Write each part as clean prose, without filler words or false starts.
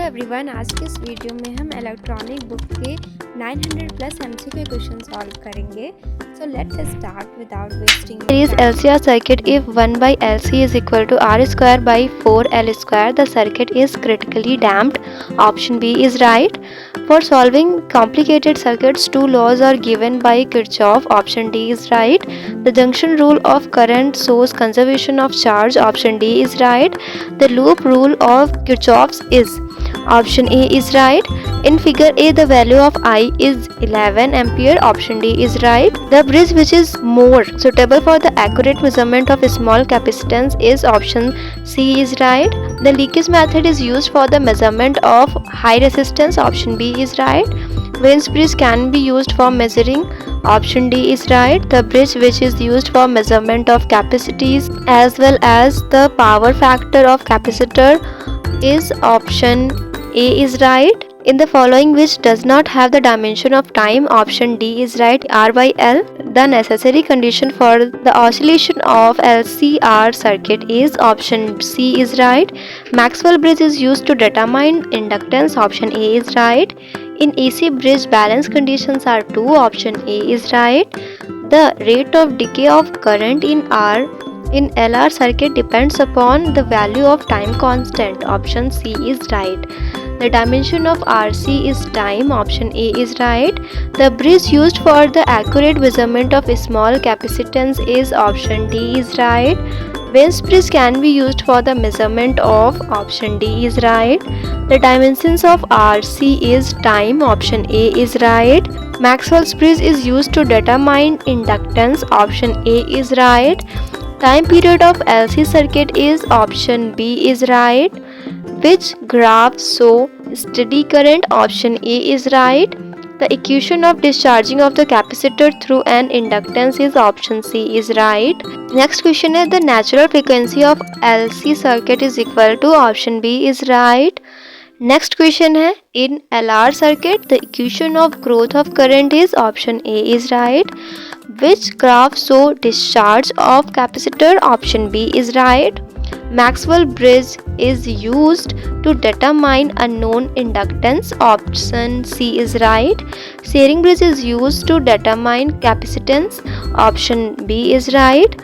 Everyone, आज के इस वीडियो में हम इलेक्ट्रॉनिक बुक के 900 प्लस MCQ क्वेश्चन सॉल्व करेंगे. So let's start without wasting There is LCR circuit. If 1 by LC is equal to R square by 4L square, the circuit is critically damped. Option B is right. For solving complicated circuits, two laws are given by Kirchhoff. Option D is right. The junction rule of current shows conservation of charge. Option D is right. The loop rule of Kirchhoff's is. Option A is right. In figure A, the value of I is 11 ampere. Option D is right. The bridge which is more suitable for the accurate measurement of small capacitance is option C is right. The leakage method is used for the measurement of high resistance. Option B is right. Wayne's bridge can be used for measuring. Option D is right. The bridge which is used for measurement of capacities as well as the power factor of capacitor is option A is right. In the following which does not have the dimension of time, option D is right. R by L. The necessary condition for the oscillation of LCR circuit is option C is right. Maxwell bridge is used to determine inductance. Option A is right. In AC bridge, balance conditions are 2. Option A is right. The rate of decay of current in LR circuit depends upon the value of time constant. Option C is right. The dimension of RC is time. Option A is right. The bridge used for the accurate measurement of small capacitance is option D is right. Wayne's bridge can be used for the measurement of. Option D is right. The dimensions of RC is time. Option A is right. Maxwell's bridge is used to determine inductance. Option A is right. Time period of LC circuit is option B is right. Which graphs show steady current? Option A is right. The equation of discharging of the capacitor through an inductance is option C is right. Next question is the natural frequency of LC circuit is equal to. Option B is right. Next question है in LR circuit the equation of growth of current is option A is right. Which graph show discharge of capacitor? Option B is right. Maxwell bridge is used to determine unknown inductance. Option C is right. Sharing bridge is used to determine capacitance. Option B is right.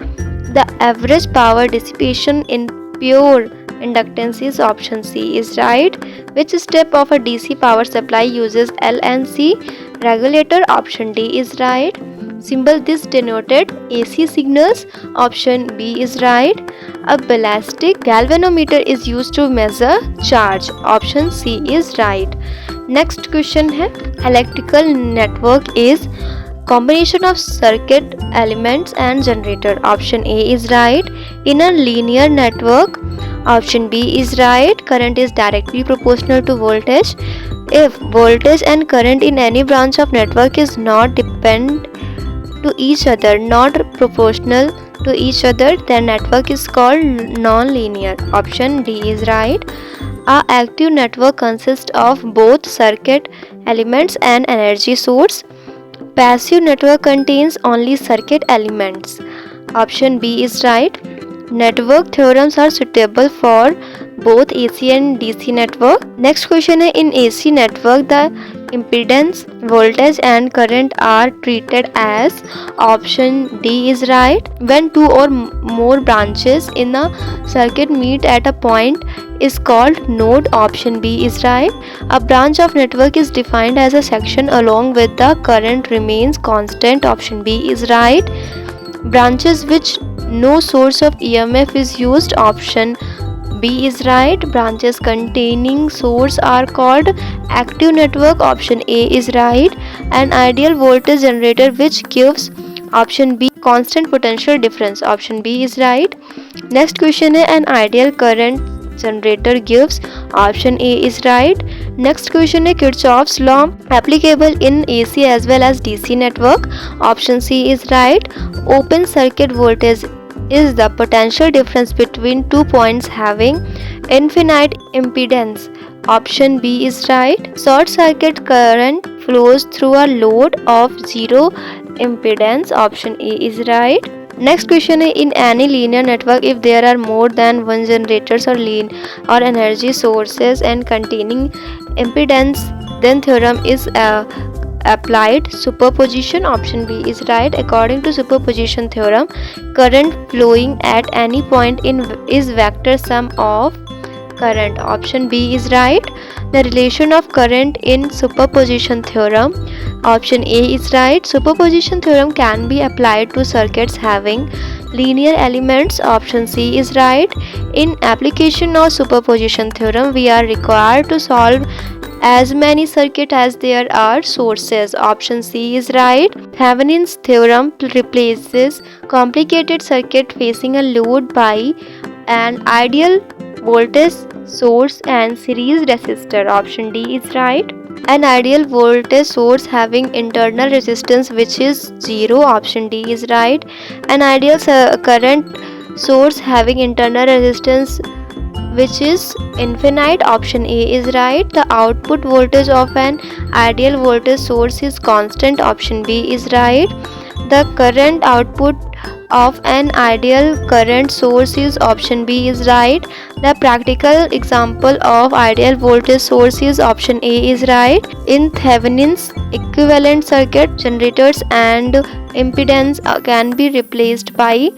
The average power dissipation in pure inductance is option C is right. Which step of a DC power supply uses L and C regulator? Option D is right. Symbol this denoted AC signals. Option B is right. A ballistic galvanometer is used to measure charge. Option C is right. Next question है electrical network is combination of circuit elements and generator. Option A is right. In a linear network, option B is right. Current is directly proportional to voltage. If voltage and current in any branch of network is not depend to each other, not proportional to each other, then network is called non-linear. Option D is right. A active network consists of both circuit elements and energy source. Passive network contains only circuit elements. Option B is right. Network theorems are suitable for both AC and DC network. Next question है in AC network the impedance, voltage and current are treated as. Option D is right. When two or more branches in a circuit meet at a point is called node. Option B is right. A branch of network is defined as a section along with the current remains constant. Option B is right. Branches which no source of EMF is used. Option B is right. Branches containing source are called active network. Option A is right. An ideal voltage generator which gives option B constant potential difference. Option B is right. Next question है an ideal current generator gives. Option A is right. Next question है Kirchhoff's law applicable in AC as well as DC network. Option C is right. Open circuit voltage is the potential difference between 2 points having infinite impedance. Option B is right. Short circuit current flows through a load of zero impedance. Option A is right. Next question is, in any linear network, if there are more than one generators or energy sources and containing impedance, then theorem is applied. Superposition, option B is right. According to superposition theorem, current flowing at any point in is vector sum of current. Option B is right. The relation of current in superposition theorem, option A is right. Superposition theorem can be applied to circuits having linear elements. Option C is right. In application of superposition theorem, we are required to solve as many circuits as there are sources. Option C is right. Thevenin's theorem replaces complicated circuit facing a load by an ideal voltage source and series resistor. Option D is right. An ideal voltage source having internal resistance which is 0. Option D is right. An ideal current source having internal resistance which is infinite. Option A is right. The output voltage of an ideal voltage source is constant. Option B is right. The current output of an ideal current source is, option B is right. The practical example of ideal voltage source is, option A is right. In Thevenin's equivalent circuit, generators and impedance can be replaced by,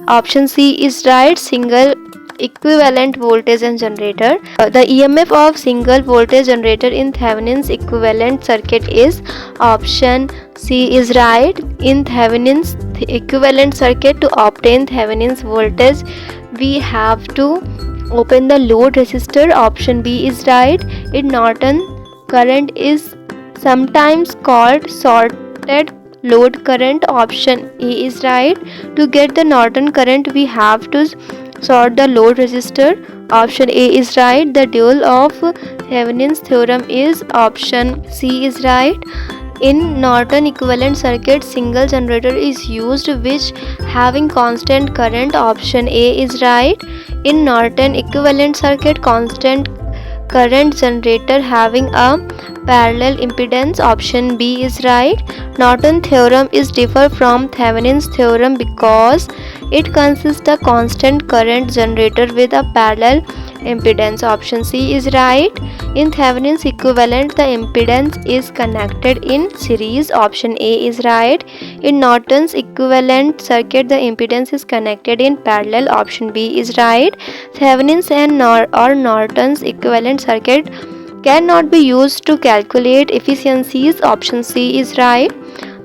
option C is right, single equivalent voltage and generator. The EMF of single voltage generator in Thevenin's equivalent circuit is, option C is right. In Thevenin's equivalent circuit, to obtain Thevenin's voltage, we have to open the load resistor. Option B is right. In Norton, current is sometimes called shorted load current. Option A is right. To get the Norton current, we have to sort the load resistor. Option A is right. The dual of Thevenin's theorem is, option C is right. In Norton equivalent circuit, single generator is used which having constant current. Option A is right. In Norton equivalent circuit, constant current generator having a parallel impedance. Option B is right. Norton theorem is different from Thevenin's theorem because it consists of constant current generator with a parallel impedance. Option C is right. In Thevenin's equivalent, the impedance is connected in series. Option A is right. In Norton's equivalent circuit, the impedance is connected in parallel. Option B is right. Thevenin's and Norton's equivalent circuit cannot be used to calculate efficiencies. Option C is right.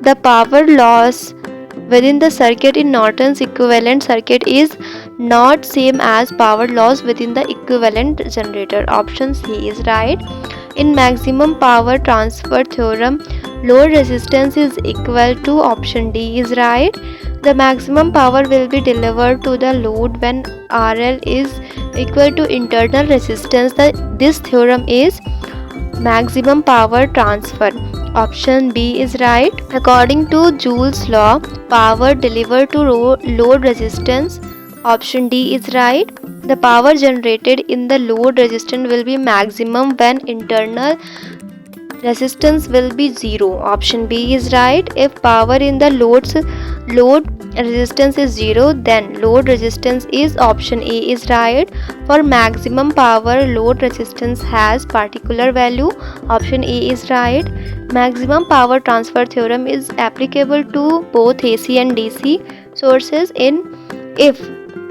The power loss within the circuit in Norton's equivalent circuit is not same as power loss within the equivalent generator. Option C is right. In maximum power transfer theorem, load resistance is equal to, option D is right. The maximum power will be delivered to the load when RL is equal to internal resistance. This theorem is maximum power transfer. Option B is right. According to Joule's law, power delivered to load resistance, option D is right. The power generated in the load resistance will be maximum when internal resistance will be 0. Option B is right. If power in the load resistance is 0, then load resistance is, option A is right. For maximum power, load resistance has particular value. Option A is right. Maximum power transfer theorem is applicable to both AC and DC sources. If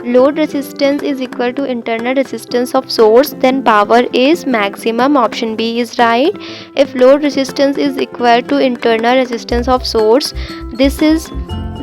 load resistance is equal to internal resistance of source, then power is maximum. Option B is right. If load resistance is equal to internal resistance of source, this is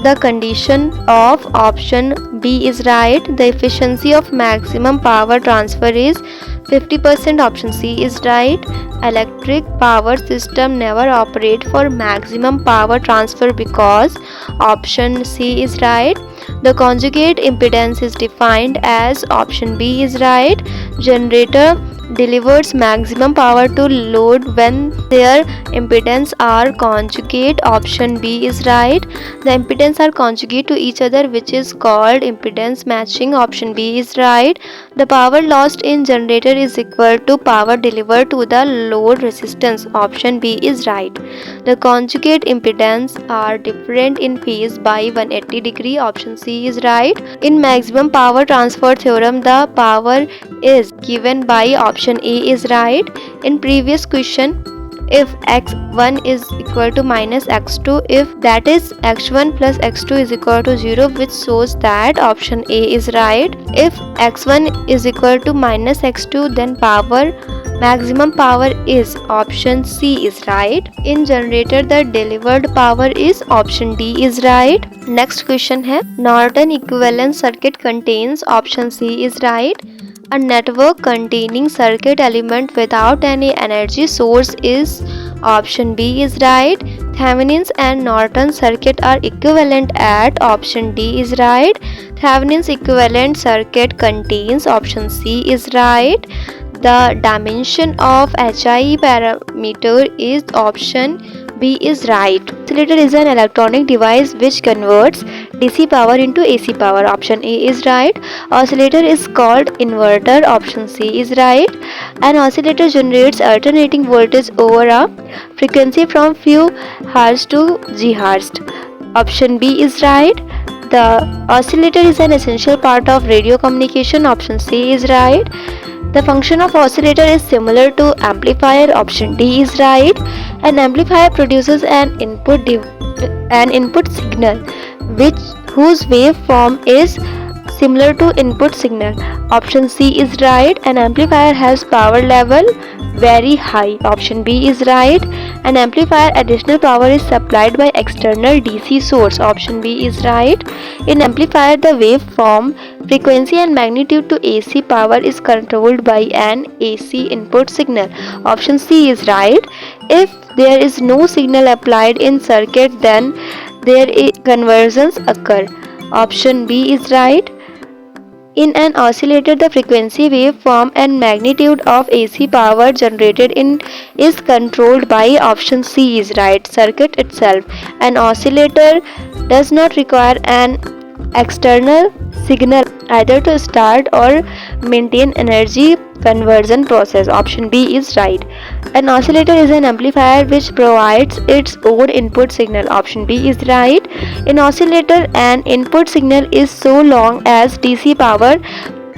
the condition of, option B is right. The efficiency of maximum power transfer is 50%. Option C is right. Electric power system never operate for maximum power transfer because, option C is right. The conjugate impedance is defined as, option B is right. Generator delivers maximum power to load when their impedance are conjugate. Option B is right. The impedance are conjugate to each other, which is called impedance matching. Option B is right. The power lost in generator is equal to power delivered to the load resistance. Option B is right. The conjugate impedance are different in phase by 180 degree. Option C is right. In maximum power transfer theorem, the power is given by option A is right. In previous question, if x1 is equal to minus x2, if that is x1 plus x2 is equal to 0, which shows that option A is right. If x1 is equal to minus x2, then maximum power is option C is right. In generator, the delivered power is option D is right. Next question है Norton equivalent circuit contains. Option C is right. A network containing circuit element without any energy source is. Option B is right. Thevenin's and Norton circuit are equivalent at. Option D is right. Thevenin's equivalent circuit contains. Option C is right. The dimension of HI parameter is. Option B is right. Oscillator is an electronic device which converts DC power into AC power. Option A is right. Oscillator is called inverter. Option C is right. An oscillator generates alternating voltage over a frequency from few Hz to GHz. Option B is right. The oscillator is an essential part of radio communication. Option C is right. The function of oscillator is similar to amplifier. Option D is right. An amplifier produces an input signal whose waveform is similar to input signal. Option C is right. An amplifier has power level very high. Option B is right. An amplifier additional power is supplied by external DC source. Option B is right. In amplifier, the waveform, frequency and magnitude to AC power is controlled by an AC input signal. Option C is right. If there is no signal applied in circuit, then there is conversions occur. Option B is right. In an oscillator, the frequency, waveform and magnitude of AC power generated is controlled by. Option C is right. Circuit itself. An oscillator does not require an external signal either to start or maintain energy conversion process. Option B is right. An oscillator is an amplifier which provides its own input signal. Option B is right. In oscillator, an input signal is so long as DC power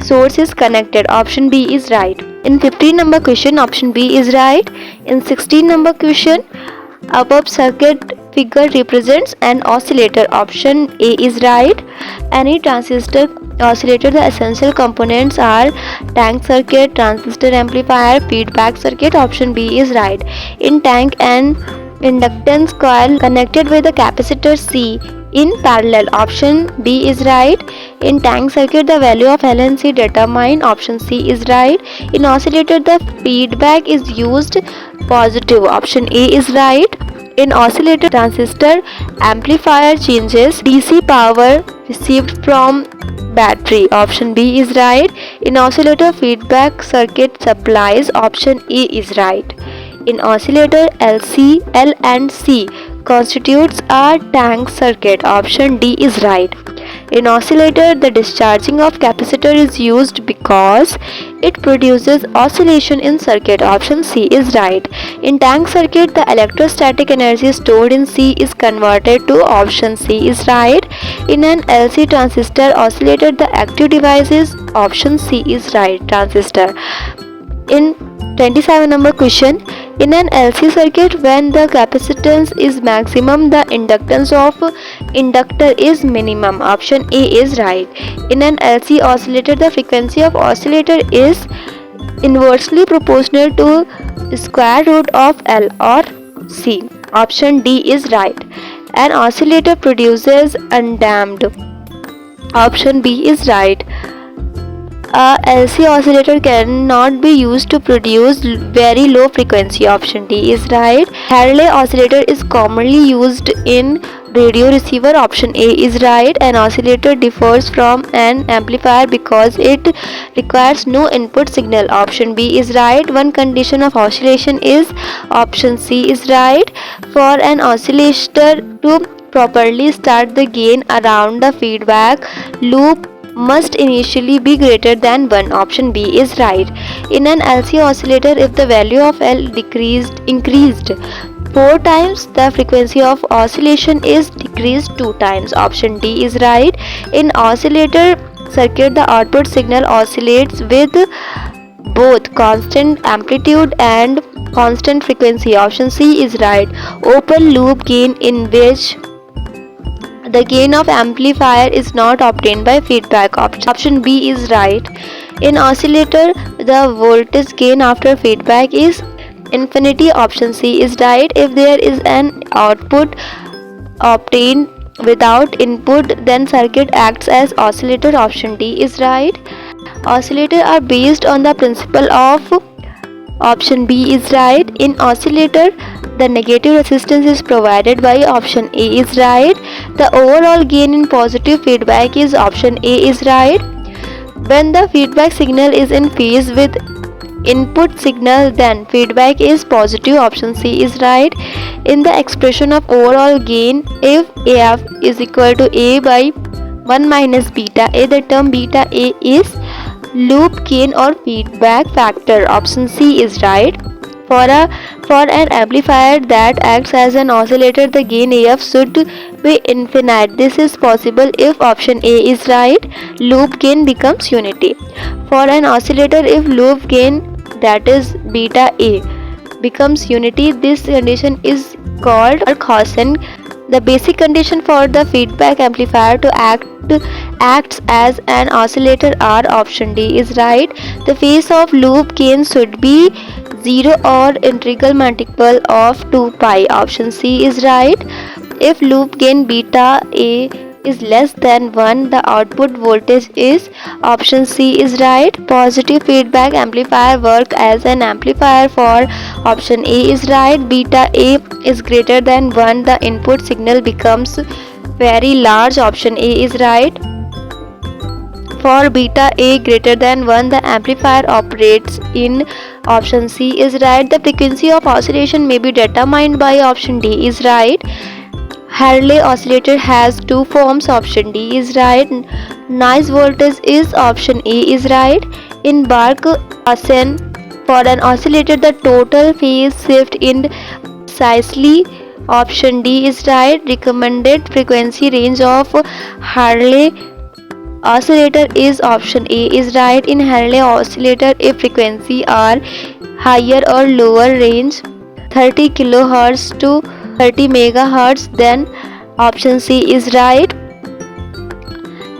source is connected. Option B is right. In 15 number question, option B is right. In 16 number question, above circuit figure represents an oscillator. Option A is right. Any transistor oscillator, the essential components are tank circuit, transistor amplifier, feedback circuit. Option B is right. In tank, an inductance coil connected with the capacitor C in parallel. Option B is right. In tank circuit, the value of L and C determined. Option C is right. In oscillator, the feedback is used positive. Option A is right. In oscillator, transistor amplifier changes DC power received from battery. Option B is right. In oscillator, feedback circuit supplies. Option A is right. In oscillator, L and C constitutes a tank circuit. Option D is right. In oscillator, the discharging of capacitor is used because it produces oscillation in circuit. Option C is right. In tank circuit, the electrostatic energy stored in C is converted to. Option C is right. In an LC transistor oscillator, the active device is. Option C is right. Transistor. In 27 number question, in an LC circuit, when the capacitance is maximum, the inductance of inductor is minimum. Option A is right. In an LC oscillator, the frequency of oscillator is inversely proportional to square root of L or C. Option D is right. An oscillator produces undamped. Option B is right. A LC oscillator cannot be used to produce very low frequency. Option D is right. Hartley oscillator is commonly used in radio receiver. Option A is right. An oscillator differs from an amplifier because it requires no input signal. Option B is right. One condition of oscillation is. Option C is right. For an oscillator to properly start, the gain around the feedback loop must initially be greater than 1. Option B is right. In an LC oscillator, if the value of L increased 4 times, the frequency of oscillation is decreased 2 times. Option D is right. In oscillator circuit, the output signal oscillates with both constant amplitude and constant frequency. Option C is right. Open loop gain, in which the gain of amplifier is not obtained by feedback. Option B is right. In oscillator, the voltage gain after feedback is infinity. Option C is right. If there is an output obtained without input, then circuit acts as oscillator. Option D is right. Oscillators are based on the principle of. Option B is right. In oscillator, the negative resistance is provided by. Option A is right. The overall gain in positive feedback is. Option A is right. When the feedback signal is in phase with input signal, then feedback is positive. Option C is right. In the expression of overall gain, if AF is equal to A by 1 minus beta A, the term beta A is loop gain or feedback factor. Option C is right. For an amplifier that acts as an oscillator, the gain AF should be infinite. This is possible if. Option A is right. Loop gain becomes unity. For an oscillator, if loop gain, that is beta A, becomes unity, this condition is called Gaussian. The basic condition for the feedback amplifier to acts as an oscillator are. Option D is right. The phase of loop gain should be 0 or integral multiple of 2 pi. Option C is right. If loop gain beta A is less than 1, the output voltage is. Option C is right. Positive feedback amplifier work as an amplifier for. Option A is right. Beta A is greater than 1, the input signal becomes very large. Option A is right. For beta A greater than 1, the amplifier operates in. Option C is right. The frequency of oscillation may be determined by. Option D is right. Hartley oscillator has 2 forms. Option D is right. Noise voltage is. Option A is right. In Bark-Gaussian, for an oscillator, the total phase shift in precisely. Option D is right. Recommended frequency range of Hartley oscillator is. Option A is right. In Hartley oscillator, if frequency are higher or lower range 30 kHz to 30 MHz, then option C is right.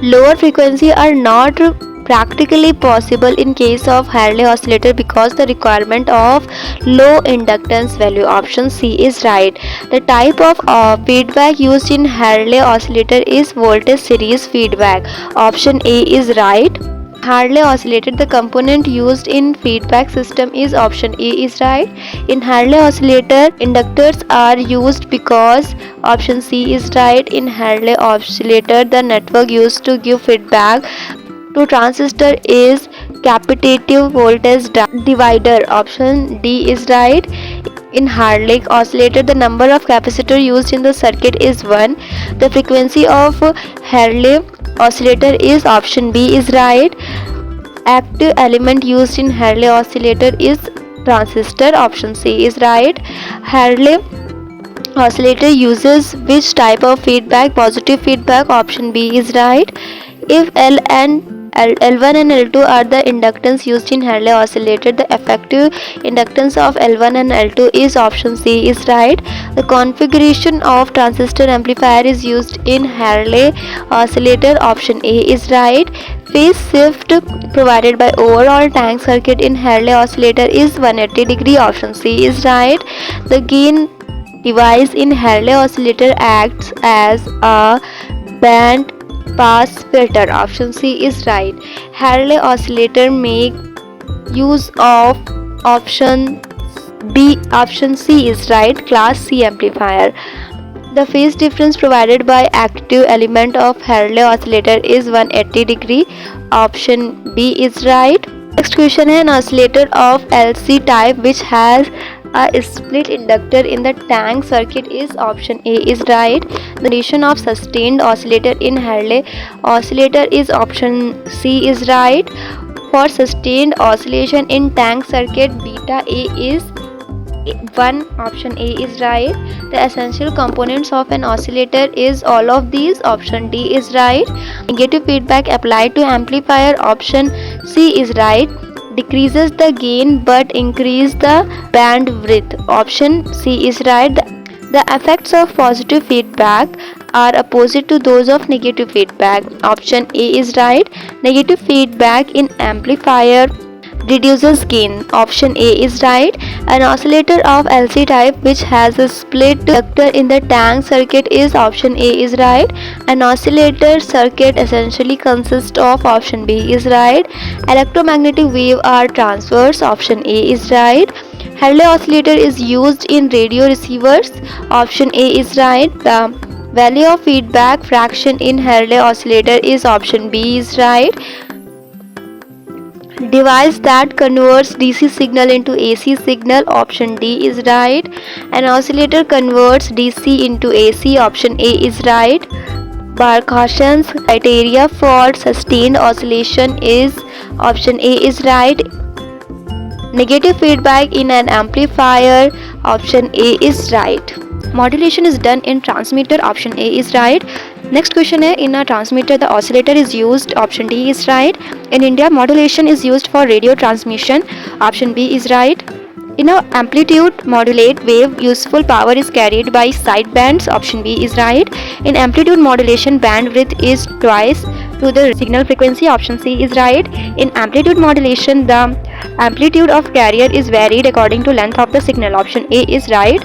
Lower frequency are not practically possible in case of Hartley oscillator because the requirement of low inductance value. Option C is right. The type of feedback used in Hartley oscillator is voltage series feedback. Option A is right. Hartley oscillator, the component used in feedback system is. Option A is right. In Hartley oscillator, inductors are used because. Option C is right. In Hartley oscillator, the network used to give feedback to transistor is capitative voltage divider. Option D is right. In Hartley oscillator, the number of capacitor used in the circuit is 1. The frequency of Hartley oscillator is. Option B is right. Active element used in Hartley oscillator is transistor. Option C is right. Hartley oscillator uses which type of feedback? Positive feedback. Option B is right. If L1 and L2 are the inductance used in Hartley oscillator, the effective inductance of L1 and L2 is. Option C is right. The configuration of transistor amplifier is used in Hartley oscillator. Option A is right. Phase shift provided by overall tank circuit in Hartley oscillator is 180 degree. Option C is right. The gain device in Hartley oscillator acts as a band pass filter. Option C is right. Hartley oscillator make use of. Option B. Option C is right. Class C amplifier. The phase difference provided by active element of Hartley oscillator is 180 degree. Option B is right. Next question है, an oscillator of LC type which has a split inductor in the tank circuit is option A is right. The condition of sustained oscillator in Hartley oscillator is option C is right. For sustained oscillation in tank circuit, beta A is 1. Option A is right. The essential components of an oscillator is all of these. Option D is right. Negative feedback applied to amplifier. Option C is right. Decreases the gain but increase the bandwidth. Option C is right. The effects of positive feedback are opposite to those of negative feedback. Option A is right. Negative feedback in amplifier reduces gain. Option A is right. An oscillator of LC type which has a split inductor in the tank circuit is option A is right. An oscillator circuit essentially consists of option B is right. Electromagnetic wave are transverse. Option A is right. Hartley oscillator is used in radio receivers. Option A is right. The value of feedback fraction in Hartley oscillator is option B is right. Device that converts DC signal into AC signal. Option D is right. An oscillator converts DC into AC. Option A is right. Barkhasen's criteria for sustained oscillation is option A is right. Negative feedback in an amplifier. Option A is right. Modulation is done in transmitter. Option A is right. Next question है, in a transmitter the oscillator is used. Option D is right. In India modulation is used for radio transmission. Option B is right. In a amplitude modulate wave useful power is carried by side bands. Option B is right. In amplitude modulation bandwidth is twice to the signal frequency. Option C is right. In amplitude modulation the amplitude of carrier is varied according to length of the signal. Option A is right.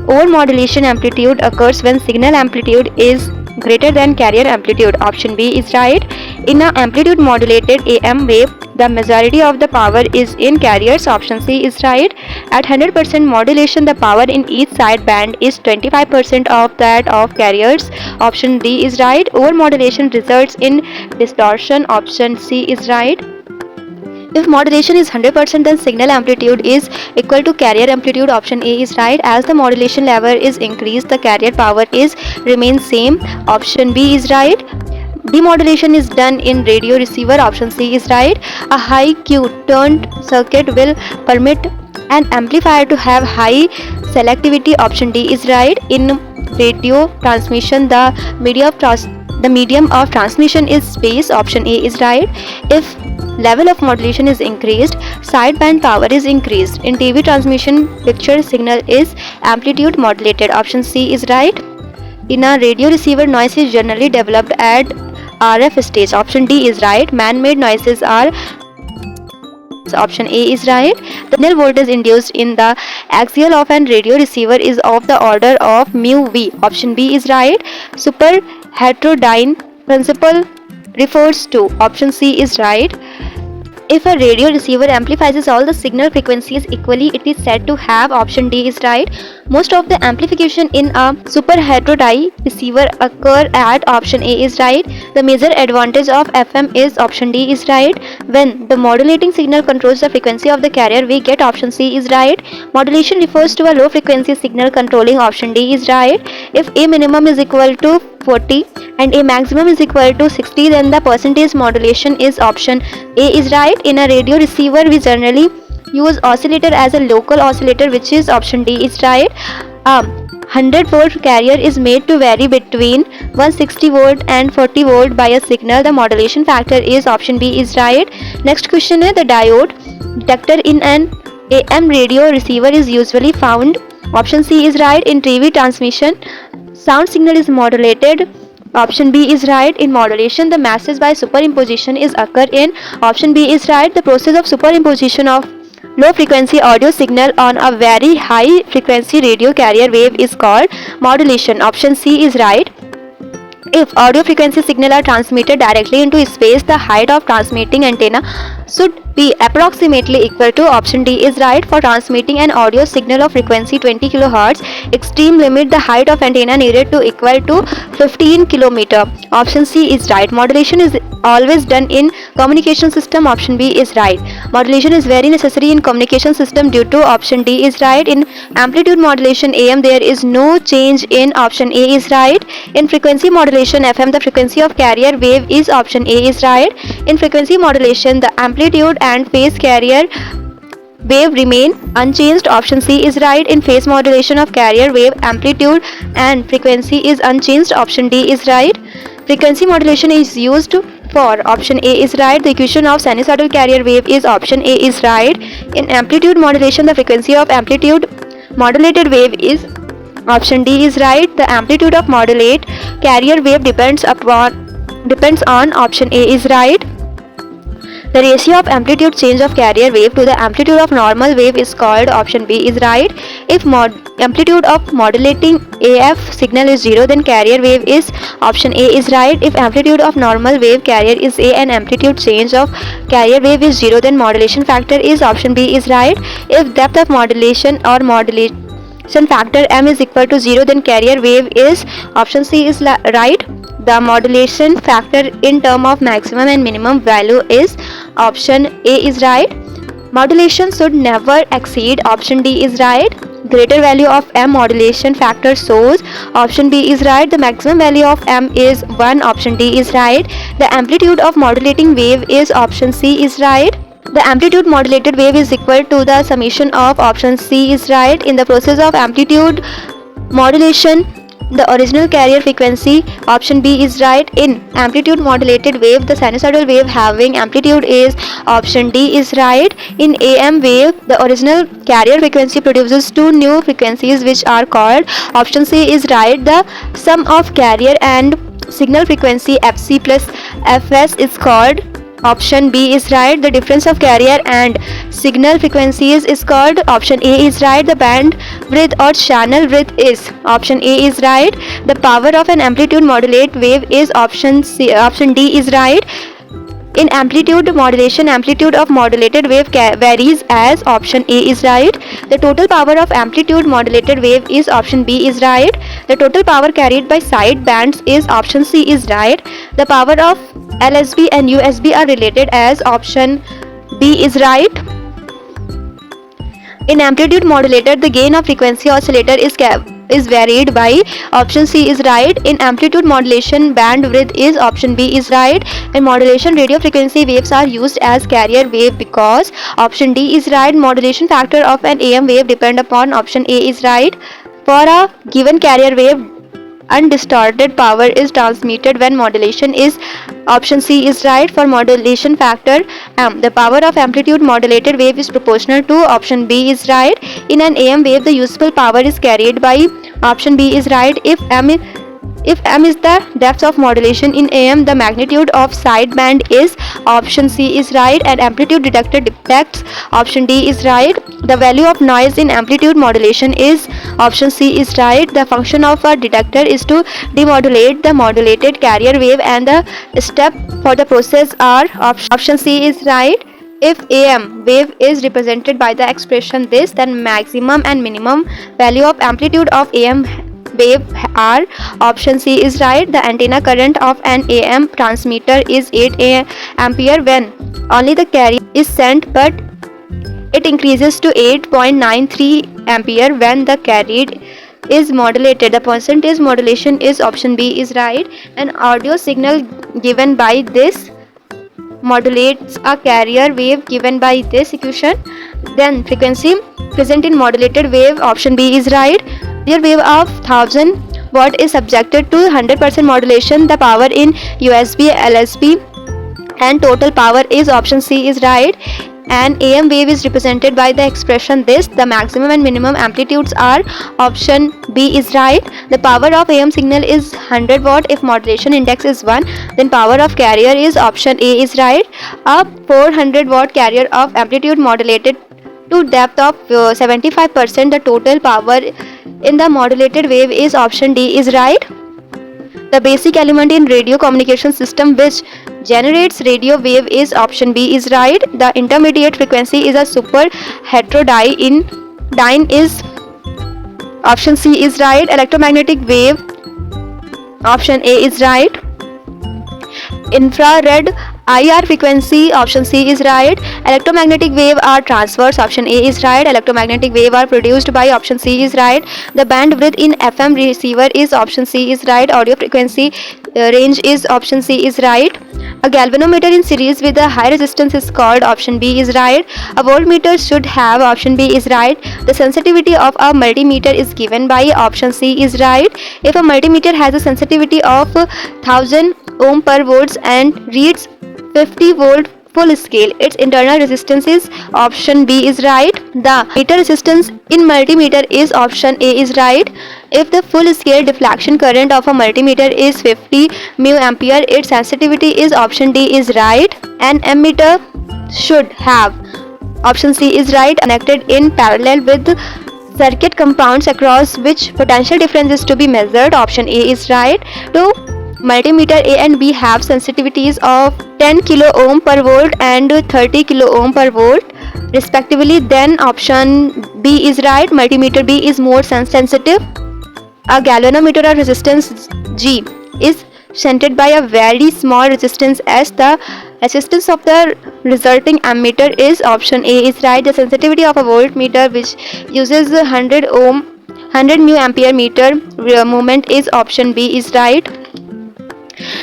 Over-modulation amplitude occurs when signal amplitude is greater than carrier amplitude. Option B is right. In a amplitude modulated AM wave, the majority of the power is in carriers. Option C is right. At 100% modulation, the power in each side band is 25% of that of carriers. Option D is right. Over-modulation results in distortion. Option C is right. If modulation is 100%, then signal amplitude is equal to carrier amplitude. Option A is right. As the modulation level is increased, the carrier power is remains same. Option B is right. Demodulation is done in radio receiver. Option C is right. A high Q turned circuit will permit an amplifier to have high selectivity. Option D is right. In radio transmission, the medium of transmission is space. Option A is right. If level of modulation is increased, sideband power is increased. In TV transmission, picture signal is amplitude modulated. Option C is right. In a radio receiver, noise is generally developed at RF stage. Option D is right. Man-made noises are. Option A is right. The signal voltage induced in the axial of an radio receiver is of the order of mu V. Option B is right. Super heterodyne principle refers to. Option C is right. If a radio receiver amplifies all the signal frequencies equally, it is said to have. Option D is right. Most of the amplification in a super heterodyne receiver occur at. Option A is right. The major advantage of FM is. Option D is right. When the modulating signal controls the frequency of the carrier, we get. Option C is right. Modulation refers to a low frequency signal controlling. Option D is right. If A minimum is equal to 40 and A maximum is equal to 60, then the percentage modulation is. Option A is right. In a radio receiver, we generally use oscillator as a local oscillator, which is. Option D is right. 100 volt carrier is made to vary between 160 volt and 40 volt by a signal. The modulation factor is. Option B is right. Next question is, the diode detector in an AM radio receiver is usually found. Option C is right. In TV transmission, sound signal is modulated. Option B is right. In modulation, the message by superimposition is occur in. Option B is right. The process of superimposition of low frequency audio signal on a very high frequency radio carrier wave is called modulation. Option C is right. If audio frequency signal are transmitted directly into space, the height of transmitting antenna should B. Approximately equal to. Option D is right. For transmitting an audio signal of frequency 20 kHz, extreme limit the height of antenna needed to equal to 15 km. Option C is right. Modulation is always done in communication system. Option B is right. Modulation is very necessary in communication system due to. Option D is right. In amplitude modulation AM there is no change in. Option A is right. In frequency modulation FM the frequency of carrier wave is. Option A is right. In frequency modulation the amplitude and phase carrier wave remain unchanged. Option C is right. In phase modulation of carrier wave amplitude and frequency is unchanged. Option D is right. Frequency modulation is used for. Option A is right. The equation of sinusoidal carrier wave is. Option A is right. In amplitude modulation the frequency of amplitude modulated wave is. Option D is right. The amplitude of modulate carrier wave depends on. Option A is right. The ratio of amplitude change of carrier wave to the amplitude of normal wave is called. Option B is right. If amplitude of modulating AF signal is 0 then carrier wave is. Option A is right. If amplitude of normal wave carrier is A and amplitude change of carrier wave is 0 then modulation factor is. Option B is right. If depth of modulation or modulation factor M is equal to 0 then carrier wave is. Option C is right. The modulation factor in term of maximum and minimum value is. Option A is right. Modulation should never exceed. Option D is right. Greater value of M modulation factor shows. Option B is right. The maximum value of M is 1. Option D is right. The amplitude of modulating wave is. Option C is right. The amplitude modulated wave is equal to the summation of. Option C is right. In the process of amplitude modulation the original carrier frequency. Option B is right. In amplitude modulated wave the sinusoidal wave having amplitude is. Option D is right. In AM wave the original carrier frequency produces two new frequencies which are called. Option C is right. The sum of carrier and signal frequency FC plus FS is called. Option B is right. The difference of carrier and signal frequencies is called. Option A is right. The band width or channel width is. Option A is right. The power of an amplitude modulate wave is. Option D is right. In amplitude modulation, amplitude of modulated wave varies as. Option A is right. The total power of amplitude modulated wave is. Option B is right. The total power carried by side bands is. Option C is right. The power of LSB and USB are related as. Option B is right. In amplitude modulator, the gain of frequency oscillator is varied by. Option C is right. In amplitude modulation, bandwidth is. Option B is right. In modulation, radio frequency waves are used as carrier wave because. Option D is right. Modulation factor of an AM wave depend upon. Option A is right. For a given carrier wave, undistorted power is transmitted when modulation is. Option C is right. For modulation factor M, the power of amplitude modulated wave is proportional to. Option B is right. In an AM wave the useful power is carried by. Option B is right. If M is the depth of modulation in AM, the magnitude of sideband is. Option C is right. And amplitude detected defects. Option D is right. The value of noise in amplitude modulation is. Option C is right. The function of a detector is to demodulate the modulated carrier wave and the step for the process are. Option C is right. If AM wave is represented by the expression this, then maximum and minimum value of amplitude of AM wave are. Option C is right. The antenna current of an AM transmitter is 8 ampere when only the carrier is sent, but it increases to 8.93 ampere when the carried is modulated. The percentage modulation is. Option B is right. An audio signal given by this modulates a carrier wave given by this equation. Then frequency present in modulated wave. Option B is right. Your wave of 1000 watt is subjected to 100% modulation. The power in USB, LSB and total power is. Option C is right. An AM wave is represented by the expression this. The maximum and minimum amplitudes are. Option B is right. The power of AM signal is 100 watt if modulation index is 1. Then power of carrier is. Option A is right. A 400 watt carrier of amplitude modulated to depth of 75%. The total power in the modulated wave is. Option D is right. The basic element in radio communication system which generates radio wave is option B is right. The intermediate frequency is a super heterodyne is option C is right. Electromagnetic wave option A is right. Infrared IR frequency option C is right. Electromagnetic wave are transverse option A is right. Electromagnetic wave are produced by option C is right. The bandwidth in FM receiver is option C is right. Audio frequency range is option C is right. A galvanometer in series with a high resistance is called option B is right. A voltmeter should have option B is right. The sensitivity of a multimeter is given by option C is right. If a multimeter has a sensitivity of 1000 ohm per volts and reads 50 volt full scale, its internal resistance is option B is right. The meter resistance in multimeter is option A is right. If the full scale deflection current of a multimeter is 50 mu ampere, its sensitivity is option D is right. An ammeter should have option C is right connected in parallel with circuit compounds across which potential difference is to be measured. Option A is right. To multimeter A and B have sensitivities of 10 kilo ohm per volt and 30 kilo ohm per volt respectively, then option B is right. Multimeter B is more sensitive. A galvanometer of resistance G is shunted by a very small resistance S. The resistance of the resulting ammeter is option A is right. The sensitivity of a voltmeter which uses 100 ohm 100 mu ampere meter movement is option B is right.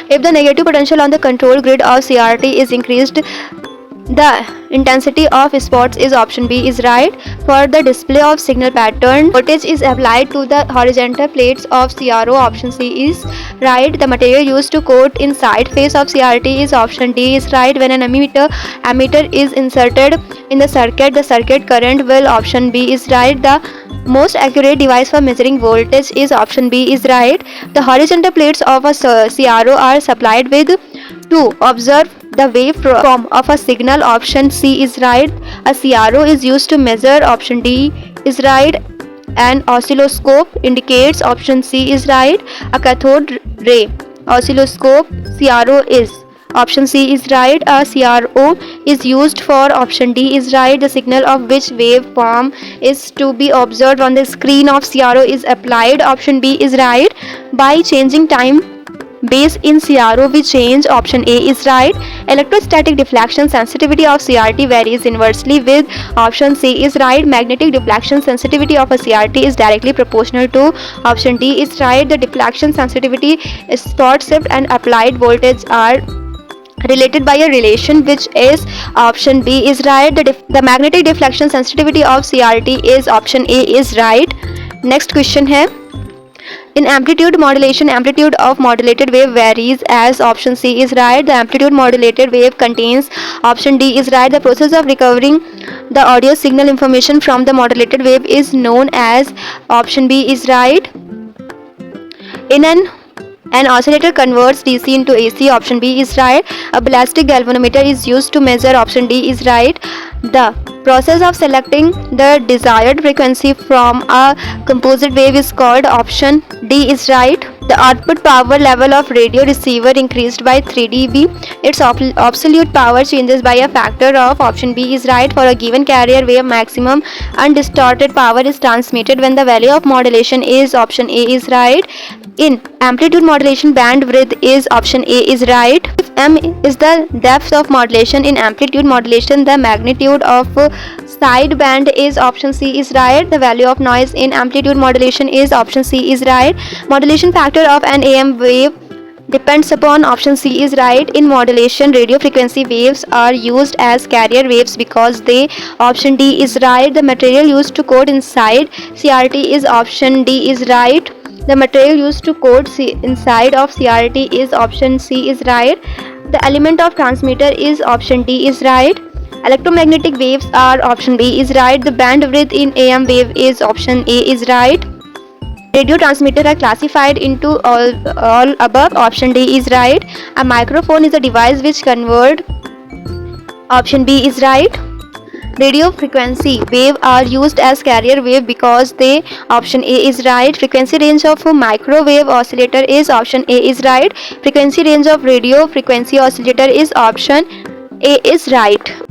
If the negative potential on the control grid of CRT is increased, the intensity of spots is option B is right. For the display of signal pattern, voltage is applied to the horizontal plates of CRO. Option C is right. The material used to coat inside face of CRT is option D is right. When an ammeter is inserted in the circuit current will option B is right. The most accurate device for measuring voltage is option B is right. The horizontal plates of a CRO are supplied with to observe the waveform of a signal. Option C is right. A CRO is used to measure. Option D is right. An oscilloscope indicates. Option C is right. A cathode ray oscilloscope CRO is. Option C is right. A CRO is used for. Option D is right. The signal of which waveform is to be observed on the screen of CRO is applied. Option B is right. By changing time base in CRO we change. Option A is right. Electrostatic deflection sensitivity of CRT varies inversely with. Option C is right. Magnetic deflection sensitivity of a CRT is directly proportional to. Option D is right. The deflection sensitivity, spot shift and applied voltage are related by a relation which is. Option B is right. The magnetic deflection sensitivity of CRT is. Option A is right. Next question है, in amplitude modulation, amplitude of modulated wave varies as. Option C is right. The amplitude modulated wave contains. Option D is right. The process of recovering the audio signal information from the modulated wave is known as. Option B is right. In an oscillator converts DC into AC. Option B is right. A ballistic galvanometer is used to measure. Option D is right. The process of selecting the desired frequency from a composite wave is called. Option D is right. The output power level of radio receiver increased by 3 dB. Its absolute power changes by a factor of. Option B is right. For a given carrier wave, maximum undistorted power is transmitted when the value of modulation is. Option A is right. In amplitude modulation, bandwidth is. Option A is right. If M is the depth of modulation in amplitude modulation, the magnitude of side band is. Option C is right. The value of noise in amplitude modulation is. Option C is right. Modulation factor of an AM wave depends upon. Option C is right. In modulation, radio frequency waves are used as carrier waves because they. Option D is right. The material used to coat inside CRT is. Option D is right. The material used to coat inside of CRT is. Option C is right. The element of transmitter is. Option D is right. Electromagnetic waves are. Option B is right. The bandwidth in AM wave is. Option A is right. Radio transmitters are classified into all above. Option D is right. A microphone is a device which convert. Option B is right. Radio frequency wave are used as carrier wave because they, option A is right. Frequency range of a microwave oscillator is, option A is right. Frequency range of radio frequency oscillator is, option A is right.